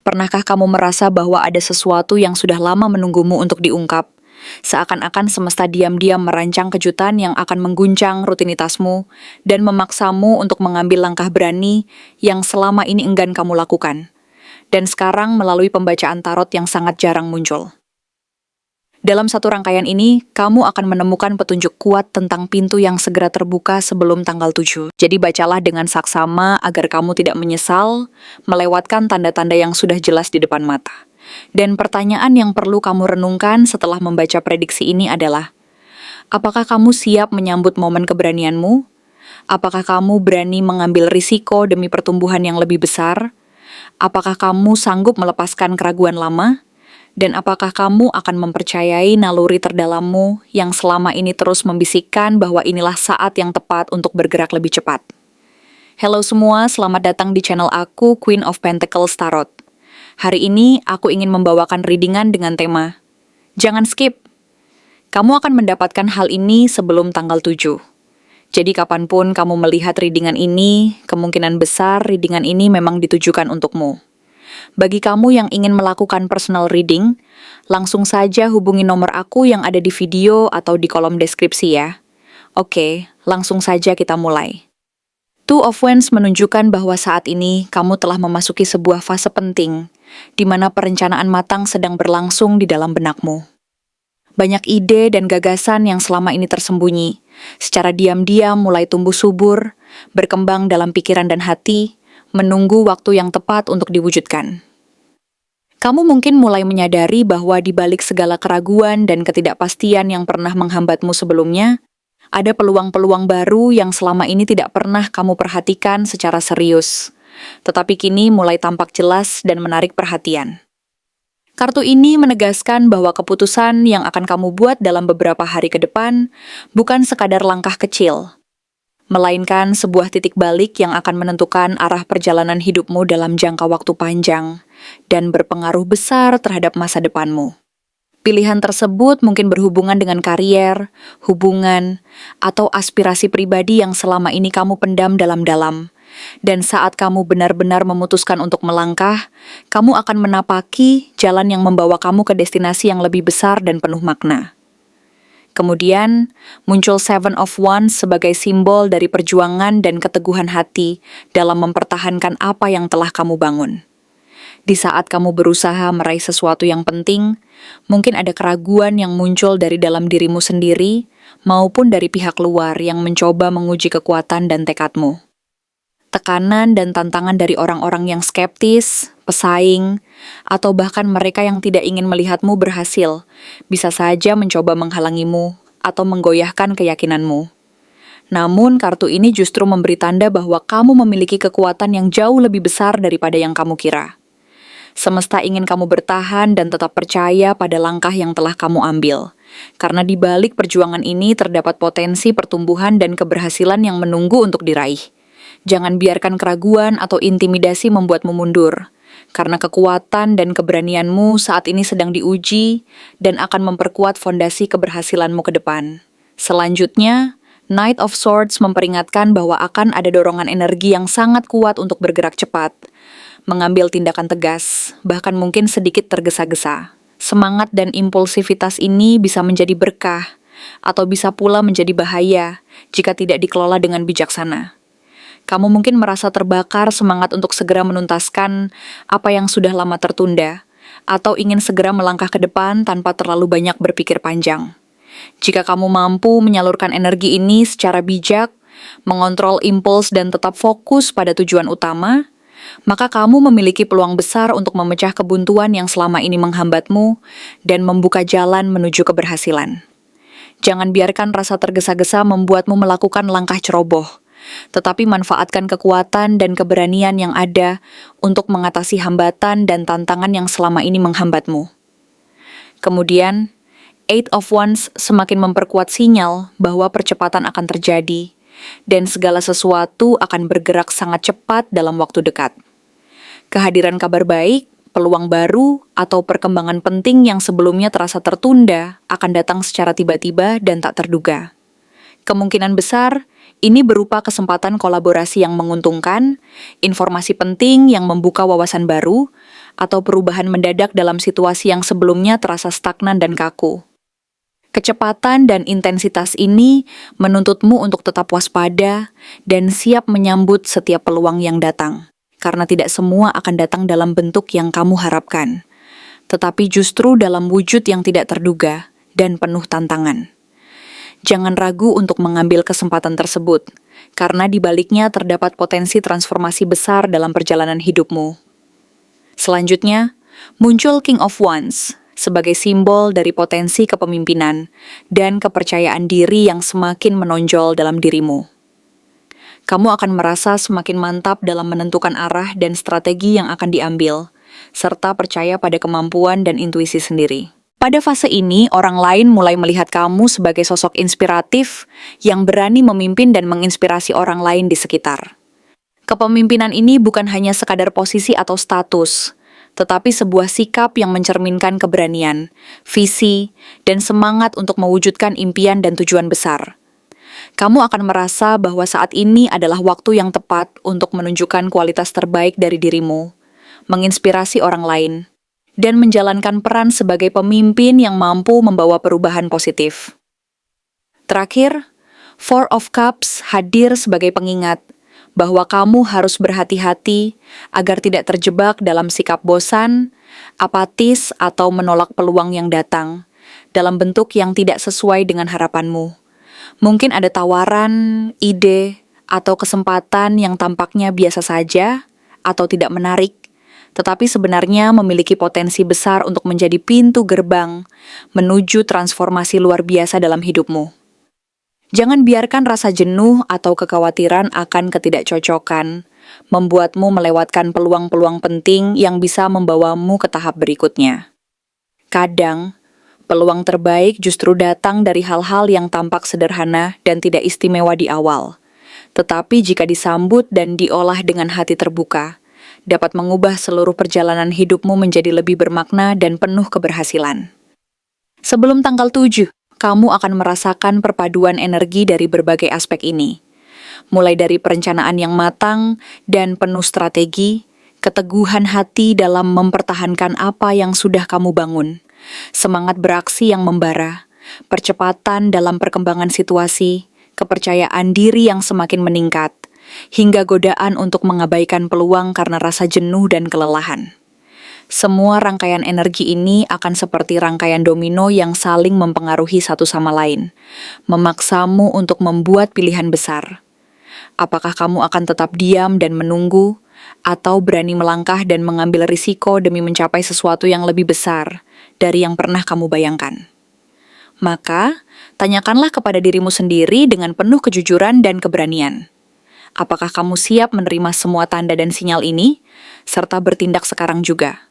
Pernahkah kamu merasa bahwa ada sesuatu yang sudah lama menunggumu untuk diungkap? Seakan-akan semesta diam-diam merancang kejutan yang akan mengguncang rutinitasmu dan memaksamu untuk mengambil langkah berani yang selama ini enggan kamu lakukan. Dan sekarang melalui pembacaan tarot yang sangat jarang muncul. Dalam satu rangkaian ini, kamu akan menemukan petunjuk kuat tentang pintu yang segera terbuka sebelum tanggal 7. Jadi bacalah dengan saksama agar kamu tidak menyesal melewatkan tanda-tanda yang sudah jelas di depan mata. Dan pertanyaan yang perlu kamu renungkan setelah membaca prediksi ini adalah, apakah kamu siap menyambut momen keberanianmu? Apakah kamu berani mengambil risiko demi pertumbuhan yang lebih besar? Apakah kamu sanggup melepaskan keraguan lama? Dan apakah kamu akan mempercayai naluri terdalammu yang selama ini terus membisikkan bahwa inilah saat yang tepat untuk bergerak lebih cepat? Halo semua, selamat datang di channel aku, Queen of Pentacles Tarot. Hari ini aku ingin membawakan readingan dengan tema Jangan skip. Kamu akan mendapatkan hal ini sebelum tanggal 7. Jadi kapanpun kamu melihat readingan ini, kemungkinan besar readingan ini memang ditujukan untukmu. Bagi kamu yang ingin melakukan personal reading, langsung saja hubungi nomor aku yang ada di video atau di kolom deskripsi ya. Oke, langsung saja kita mulai. Two of Wands menunjukkan bahwa saat ini kamu telah memasuki sebuah fase penting, di mana perencanaan matang sedang berlangsung di dalam benakmu. Banyak ide dan gagasan yang selama ini tersembunyi, secara diam-diam mulai tumbuh subur, berkembang dalam pikiran dan hati, menunggu waktu yang tepat untuk diwujudkan. Kamu mungkin mulai menyadari bahwa di balik segala keraguan dan ketidakpastian yang pernah menghambatmu sebelumnya, ada peluang-peluang baru yang selama ini tidak pernah kamu perhatikan secara serius, tetapi kini mulai tampak jelas dan menarik perhatian. Kartu ini menegaskan bahwa keputusan yang akan kamu buat dalam beberapa hari ke depan bukan sekadar langkah kecil, melainkan sebuah titik balik yang akan menentukan arah perjalanan hidupmu dalam jangka waktu panjang dan berpengaruh besar terhadap masa depanmu. Pilihan tersebut mungkin berhubungan dengan karier, hubungan, atau aspirasi pribadi yang selama ini kamu pendam dalam-dalam. Dan saat kamu benar-benar memutuskan untuk melangkah, kamu akan menapaki jalan yang membawa kamu ke destinasi yang lebih besar dan penuh makna. Kemudian, muncul Seven of Wands sebagai simbol dari perjuangan dan keteguhan hati dalam mempertahankan apa yang telah kamu bangun. Di saat kamu berusaha meraih sesuatu yang penting, mungkin ada keraguan yang muncul dari dalam dirimu sendiri maupun dari pihak luar yang mencoba menguji kekuatan dan tekadmu. Tekanan dan tantangan dari orang-orang yang skeptis, pesaing, atau bahkan mereka yang tidak ingin melihatmu berhasil, bisa saja mencoba menghalangimu atau menggoyahkan keyakinanmu. Namun, kartu ini justru memberi tanda bahwa kamu memiliki kekuatan yang jauh lebih besar daripada yang kamu kira. Semesta ingin kamu bertahan dan tetap percaya pada langkah yang telah kamu ambil, karena di balik perjuangan ini terdapat potensi pertumbuhan dan keberhasilan yang menunggu untuk diraih. Jangan biarkan keraguan atau intimidasi membuatmu mundur, karena kekuatan dan keberanianmu saat ini sedang diuji dan akan memperkuat fondasi keberhasilanmu ke depan. Selanjutnya, Knight of Swords memperingatkan bahwa akan ada dorongan energi yang sangat kuat untuk bergerak cepat, mengambil tindakan tegas, bahkan mungkin sedikit tergesa-gesa. Semangat dan impulsivitas ini bisa menjadi berkah, atau bisa pula menjadi bahaya jika tidak dikelola dengan bijaksana. Kamu mungkin merasa terbakar semangat untuk segera menuntaskan apa yang sudah lama tertunda, atau ingin segera melangkah ke depan tanpa terlalu banyak berpikir panjang. Jika kamu mampu menyalurkan energi ini secara bijak, mengontrol impuls dan tetap fokus pada tujuan utama, maka kamu memiliki peluang besar untuk memecah kebuntuan yang selama ini menghambatmu dan membuka jalan menuju keberhasilan. Jangan biarkan rasa tergesa-gesa membuatmu melakukan langkah ceroboh, tetapi manfaatkan kekuatan dan keberanian yang ada untuk mengatasi hambatan dan tantangan yang selama ini menghambatmu. Kemudian, Eight of Wands semakin memperkuat sinyal bahwa percepatan akan terjadi, dan segala sesuatu akan bergerak sangat cepat dalam waktu dekat. Kehadiran kabar baik, peluang baru, atau perkembangan penting yang sebelumnya terasa tertunda akan datang secara tiba-tiba dan tak terduga. Kemungkinan besar, ini berupa kesempatan kolaborasi yang menguntungkan, informasi penting yang membuka wawasan baru, atau perubahan mendadak dalam situasi yang sebelumnya terasa stagnan dan kaku. Kecepatan dan intensitas ini menuntutmu untuk tetap waspada dan siap menyambut setiap peluang yang datang, karena tidak semua akan datang dalam bentuk yang kamu harapkan, tetapi justru dalam wujud yang tidak terduga dan penuh tantangan. Jangan ragu untuk mengambil kesempatan tersebut, karena di baliknya terdapat potensi transformasi besar dalam perjalanan hidupmu. Selanjutnya, muncul King of Wands sebagai simbol dari potensi kepemimpinan dan kepercayaan diri yang semakin menonjol dalam dirimu. Kamu akan merasa semakin mantap dalam menentukan arah dan strategi yang akan diambil, serta percaya pada kemampuan dan intuisi sendiri. Pada fase ini, orang lain mulai melihat kamu sebagai sosok inspiratif yang berani memimpin dan menginspirasi orang lain di sekitar. Kepemimpinan ini bukan hanya sekadar posisi atau status, tetapi sebuah sikap yang mencerminkan keberanian, visi, dan semangat untuk mewujudkan impian dan tujuan besar. Kamu akan merasa bahwa saat ini adalah waktu yang tepat untuk menunjukkan kualitas terbaik dari dirimu, menginspirasi orang lain, dan menjalankan peran sebagai pemimpin yang mampu membawa perubahan positif. Terakhir, Four of Cups hadir sebagai pengingat bahwa kamu harus berhati-hati agar tidak terjebak dalam sikap bosan, apatis, atau menolak peluang yang datang dalam bentuk yang tidak sesuai dengan harapanmu. Mungkin ada tawaran, ide, atau kesempatan yang tampaknya biasa saja atau tidak menarik, tetapi sebenarnya memiliki potensi besar untuk menjadi pintu gerbang menuju transformasi luar biasa dalam hidupmu. Jangan biarkan rasa jenuh atau kekhawatiran akan ketidakcocokan membuatmu melewatkan peluang-peluang penting yang bisa membawamu ke tahap berikutnya. Kadang, peluang terbaik justru datang dari hal-hal yang tampak sederhana dan tidak istimewa di awal. Tetapi jika disambut dan diolah dengan hati terbuka, dapat mengubah seluruh perjalanan hidupmu menjadi lebih bermakna dan penuh keberhasilan. Sebelum tanggal 7, kamu akan merasakan perpaduan energi dari berbagai aspek ini. Mulai dari perencanaan yang matang dan penuh strategi, keteguhan hati dalam mempertahankan apa yang sudah kamu bangun, semangat beraksi yang membara, percepatan dalam perkembangan situasi, kepercayaan diri yang semakin meningkat, hingga godaan untuk mengabaikan peluang karena rasa jenuh dan kelelahan. Semua rangkaian energi ini akan seperti rangkaian domino yang saling mempengaruhi satu sama lain, memaksamu untuk membuat pilihan besar. Apakah kamu akan tetap diam dan menunggu, atau berani melangkah dan mengambil risiko demi mencapai sesuatu yang lebih besar dari yang pernah kamu bayangkan? Maka, tanyakanlah kepada dirimu sendiri dengan penuh kejujuran dan keberanian. Apakah kamu siap menerima semua tanda dan sinyal ini, serta bertindak sekarang juga?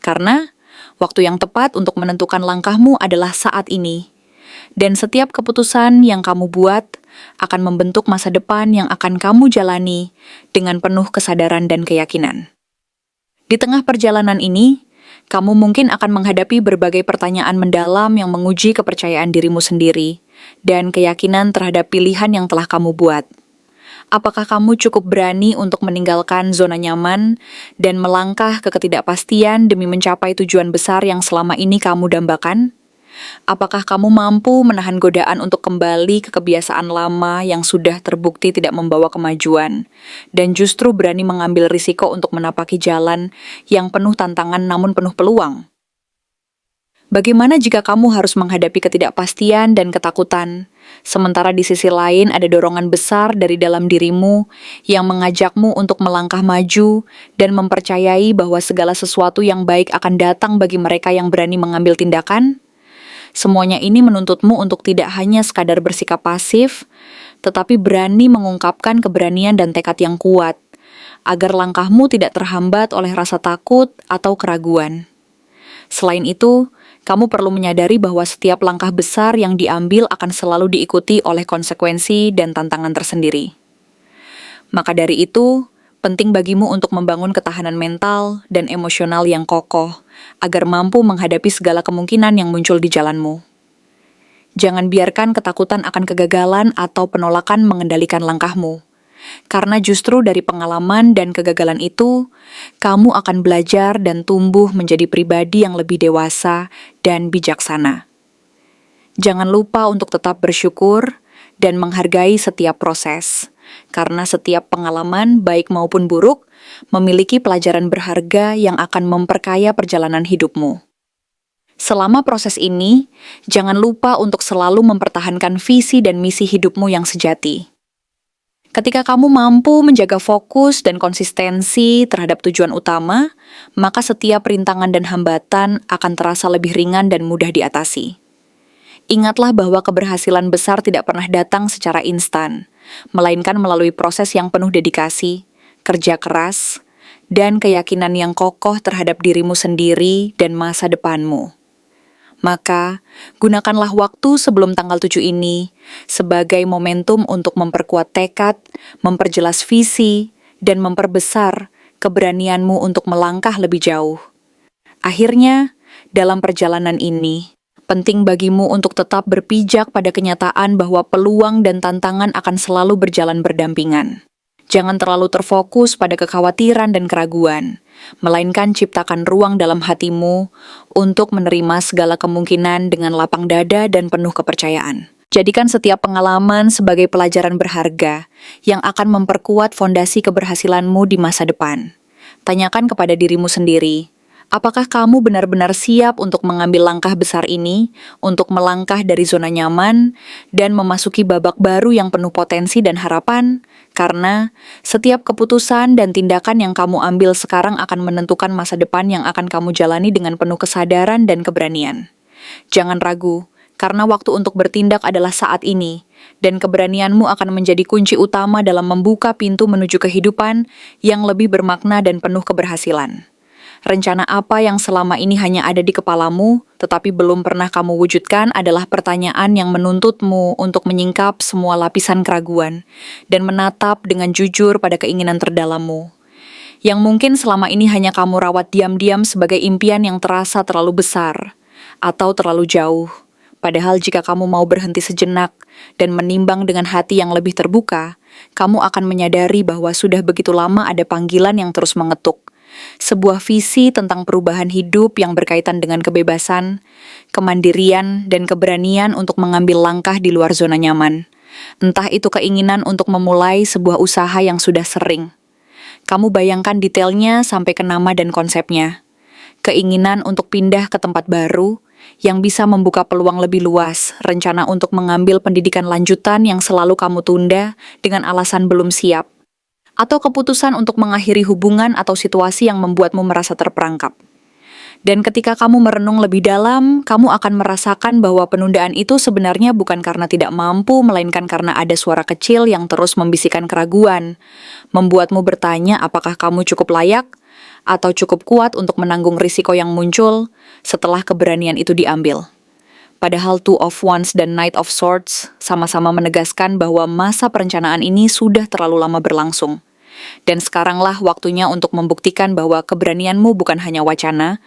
Karena waktu yang tepat untuk menentukan langkahmu adalah saat ini. Dan setiap keputusan yang kamu buat akan membentuk masa depan yang akan kamu jalani dengan penuh kesadaran dan keyakinan. Di tengah perjalanan ini, kamu mungkin akan menghadapi berbagai pertanyaan mendalam yang menguji kepercayaan dirimu sendiri dan keyakinan terhadap pilihan yang telah kamu buat. Apakah kamu cukup berani untuk meninggalkan zona nyaman dan melangkah ke ketidakpastian demi mencapai tujuan besar yang selama ini kamu dambakan? Apakah kamu mampu menahan godaan untuk kembali ke kebiasaan lama yang sudah terbukti tidak membawa kemajuan, dan justru berani mengambil risiko untuk menapaki jalan yang penuh tantangan namun penuh peluang? Bagaimana jika kamu harus menghadapi ketidakpastian dan ketakutan, sementara di sisi lain ada dorongan besar dari dalam dirimu yang mengajakmu untuk melangkah maju dan mempercayai bahwa segala sesuatu yang baik akan datang bagi mereka yang berani mengambil tindakan? Semuanya ini menuntutmu untuk tidak hanya sekadar bersikap pasif, tetapi berani mengungkapkan keberanian dan tekad yang kuat, agar langkahmu tidak terhambat oleh rasa takut atau keraguan. Selain itu, kamu perlu menyadari bahwa setiap langkah besar yang diambil akan selalu diikuti oleh konsekuensi dan tantangan tersendiri. Maka dari itu, penting bagimu untuk membangun ketahanan mental dan emosional yang kokoh, agar mampu menghadapi segala kemungkinan yang muncul di jalanmu. Jangan biarkan ketakutan akan kegagalan atau penolakan mengendalikan langkahmu. Karena justru dari pengalaman dan kegagalan itu, kamu akan belajar dan tumbuh menjadi pribadi yang lebih dewasa dan bijaksana. Jangan lupa untuk tetap bersyukur dan menghargai setiap proses, karena setiap pengalaman, baik maupun buruk, memiliki pelajaran berharga yang akan memperkaya perjalanan hidupmu. Selama proses ini, jangan lupa untuk selalu mempertahankan visi dan misi hidupmu yang sejati. Ketika kamu mampu menjaga fokus dan konsistensi terhadap tujuan utama, maka setiap rintangan dan hambatan akan terasa lebih ringan dan mudah diatasi. Ingatlah bahwa keberhasilan besar tidak pernah datang secara instan, melainkan melalui proses yang penuh dedikasi, kerja keras, dan keyakinan yang kokoh terhadap dirimu sendiri dan masa depanmu. Maka, gunakanlah waktu sebelum tanggal 7 ini sebagai momentum untuk memperkuat tekad, memperjelas visi, dan memperbesar keberanianmu untuk melangkah lebih jauh. Akhirnya, dalam perjalanan ini, penting bagimu untuk tetap berpijak pada kenyataan bahwa peluang dan tantangan akan selalu berjalan berdampingan. Jangan terlalu terfokus pada kekhawatiran dan keraguan, melainkan ciptakan ruang dalam hatimu untuk menerima segala kemungkinan dengan lapang dada dan penuh kepercayaan. Jadikan setiap pengalaman sebagai pelajaran berharga yang akan memperkuat fondasi keberhasilanmu di masa depan. Tanyakan kepada dirimu sendiri, apakah kamu benar-benar siap untuk mengambil langkah besar ini, untuk melangkah dari zona nyaman, dan memasuki babak baru yang penuh potensi dan harapan? Karena setiap keputusan dan tindakan yang kamu ambil sekarang akan menentukan masa depan yang akan kamu jalani dengan penuh kesadaran dan keberanian. Jangan ragu, karena waktu untuk bertindak adalah saat ini, dan keberanianmu akan menjadi kunci utama dalam membuka pintu menuju kehidupan yang lebih bermakna dan penuh keberhasilan. Rencana apa yang selama ini hanya ada di kepalamu, tetapi belum pernah kamu wujudkan adalah pertanyaan yang menuntutmu untuk menyingkap semua lapisan keraguan dan menatap dengan jujur pada keinginan terdalammu. Yang mungkin selama ini hanya kamu rawat diam-diam sebagai impian yang terasa terlalu besar atau terlalu jauh. Padahal jika kamu mau berhenti sejenak dan menimbang dengan hati yang lebih terbuka, kamu akan menyadari bahwa sudah begitu lama ada panggilan yang terus mengetuk. Sebuah visi tentang perubahan hidup yang berkaitan dengan kebebasan, kemandirian, dan keberanian untuk mengambil langkah di luar zona nyaman. Entah itu keinginan untuk memulai sebuah usaha yang sudah sering. Kamu bayangkan detailnya sampai ke nama dan konsepnya. Keinginan untuk pindah ke tempat baru, yang bisa membuka peluang lebih luas, rencana untuk mengambil pendidikan lanjutan yang selalu kamu tunda dengan alasan belum siap, atau keputusan untuk mengakhiri hubungan atau situasi yang membuatmu merasa terperangkap. Dan ketika kamu merenung lebih dalam, kamu akan merasakan bahwa penundaan itu sebenarnya bukan karena tidak mampu, melainkan karena ada suara kecil yang terus membisikkan keraguan, membuatmu bertanya apakah kamu cukup layak atau cukup kuat untuk menanggung risiko yang muncul setelah keberanian itu diambil. Padahal Two of Wands dan Knight of Swords sama-sama menegaskan bahwa masa perencanaan ini sudah terlalu lama berlangsung. Dan sekaranglah waktunya untuk membuktikan bahwa keberanianmu bukan hanya wacana,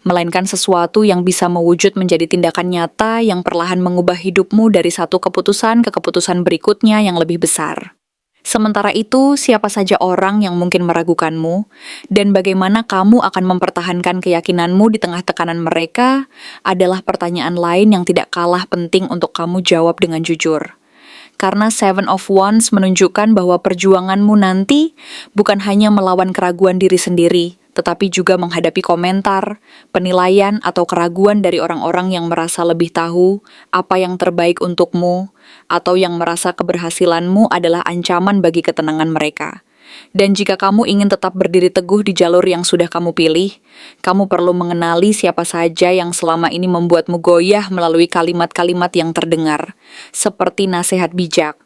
melainkan sesuatu yang bisa mewujud menjadi tindakan nyata yang perlahan mengubah hidupmu dari satu keputusan ke keputusan berikutnya yang lebih besar. Sementara itu, siapa saja orang yang mungkin meragukanmu, dan bagaimana kamu akan mempertahankan keyakinanmu di tengah tekanan mereka adalah pertanyaan lain yang tidak kalah penting untuk kamu jawab dengan jujur. Karena Seven of Wands menunjukkan bahwa perjuanganmu nanti bukan hanya melawan keraguan diri sendiri, tetapi juga menghadapi komentar, penilaian, atau keraguan dari orang-orang yang merasa lebih tahu apa yang terbaik untukmu, atau yang merasa keberhasilanmu adalah ancaman bagi ketenangan mereka. Dan jika kamu ingin tetap berdiri teguh di jalur yang sudah kamu pilih, kamu perlu mengenali siapa saja yang selama ini membuatmu goyah melalui kalimat-kalimat yang terdengar, seperti nasihat bijak.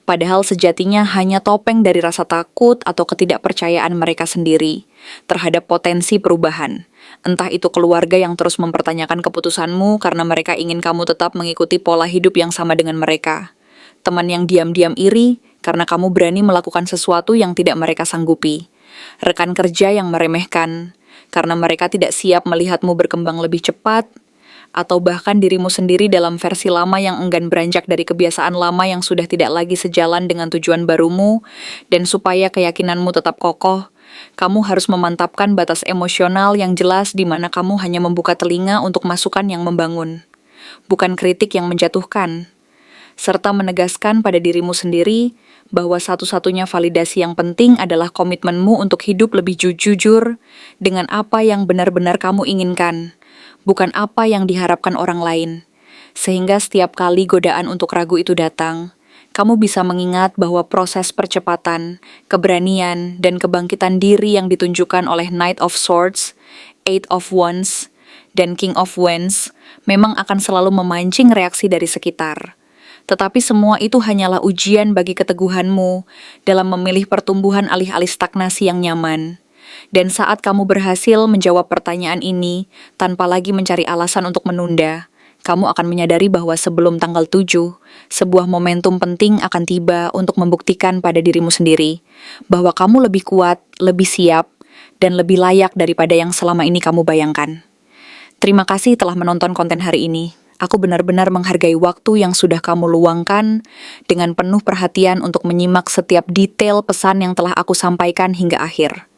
Padahal sejatinya hanya topeng dari rasa takut atau ketidakpercayaan mereka sendiri terhadap potensi perubahan. Entah itu keluarga yang terus mempertanyakan keputusanmu karena mereka ingin kamu tetap mengikuti pola hidup yang sama dengan mereka. Teman yang diam-diam iri karena kamu berani melakukan sesuatu yang tidak mereka sanggupi. Rekan kerja yang meremehkan karena mereka tidak siap melihatmu berkembang lebih cepat. atau bahkan dirimu sendiri dalam versi lama yang enggan beranjak dari kebiasaan lama yang sudah tidak lagi sejalan dengan tujuan barumu, dan supaya keyakinanmu tetap kokoh, kamu harus memantapkan batas emosional yang jelas di mana kamu hanya membuka telinga untuk masukan yang membangun, bukan kritik yang menjatuhkan, serta menegaskan pada dirimu sendiri bahwa satu-satunya validasi yang penting adalah komitmenmu untuk hidup lebih jujur dengan apa yang benar-benar kamu inginkan, bukan apa yang diharapkan orang lain. Sehingga setiap kali godaan untuk ragu itu datang, kamu bisa mengingat bahwa proses percepatan, keberanian, dan kebangkitan diri yang ditunjukkan oleh Knight of Swords, Eight of Wands, dan King of Wands memang akan selalu memancing reaksi dari sekitar. Tetapi semua itu hanyalah ujian bagi keteguhanmu dalam memilih pertumbuhan alih-alih stagnasi yang nyaman. Dan saat kamu berhasil menjawab pertanyaan ini tanpa lagi mencari alasan untuk menunda, kamu akan menyadari bahwa sebelum tanggal 7, sebuah momentum penting akan tiba untuk membuktikan pada dirimu sendiri bahwa kamu lebih kuat, lebih siap, dan lebih layak daripada yang selama ini kamu bayangkan. Terima kasih telah menonton konten hari ini. Aku benar-benar menghargai waktu yang sudah kamu luangkan dengan penuh perhatian untuk menyimak setiap detail pesan yang telah aku sampaikan hingga akhir.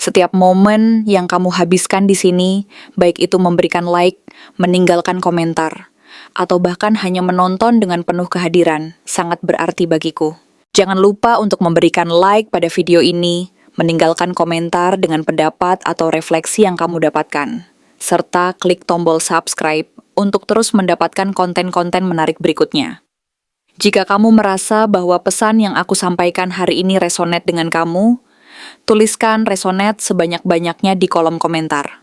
Setiap momen yang kamu habiskan di sini, baik itu memberikan like, meninggalkan komentar, atau bahkan hanya menonton dengan penuh kehadiran, sangat berarti bagiku. Jangan lupa untuk memberikan like pada video ini, meninggalkan komentar dengan pendapat atau refleksi yang kamu dapatkan, serta klik tombol subscribe untuk terus mendapatkan konten-konten menarik berikutnya. Jika kamu merasa bahwa pesan yang aku sampaikan hari ini resonate dengan kamu, tuliskan resonate sebanyak-banyaknya di kolom komentar.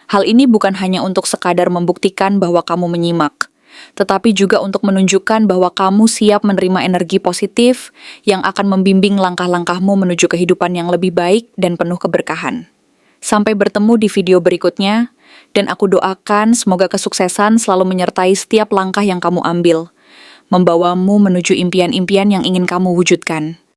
Hal ini bukan hanya untuk sekadar membuktikan bahwa kamu menyimak, tetapi juga untuk menunjukkan bahwa kamu siap menerima energi positif yang akan membimbing langkah-langkahmu menuju kehidupan yang lebih baik dan penuh keberkahan. Sampai bertemu di video berikutnya, dan aku doakan semoga kesuksesan selalu menyertai setiap langkah yang kamu ambil, membawamu menuju impian-impian yang ingin kamu wujudkan.